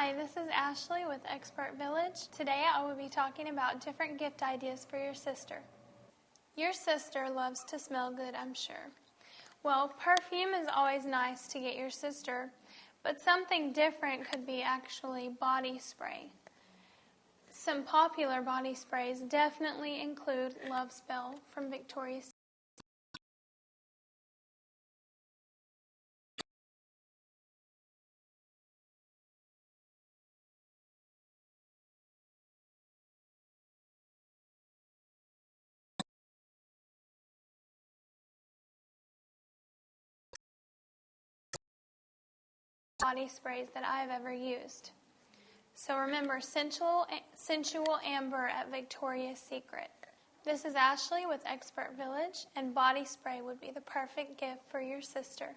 Hi, this is Ashley with Expert Village. Today I will be talking about different gift ideas for your sister. Your sister loves to smell good, I'm sure. Well, perfume is always nice to get your sister, but something different could be actually body spray. Some popular body sprays definitely include Love Spell from Victoria's Secret. Body sprays that I've ever used. So remember, Sensual Amber at Victoria's Secret. This is Ashley with Expert Village, and body spray would be the perfect gift for your sister.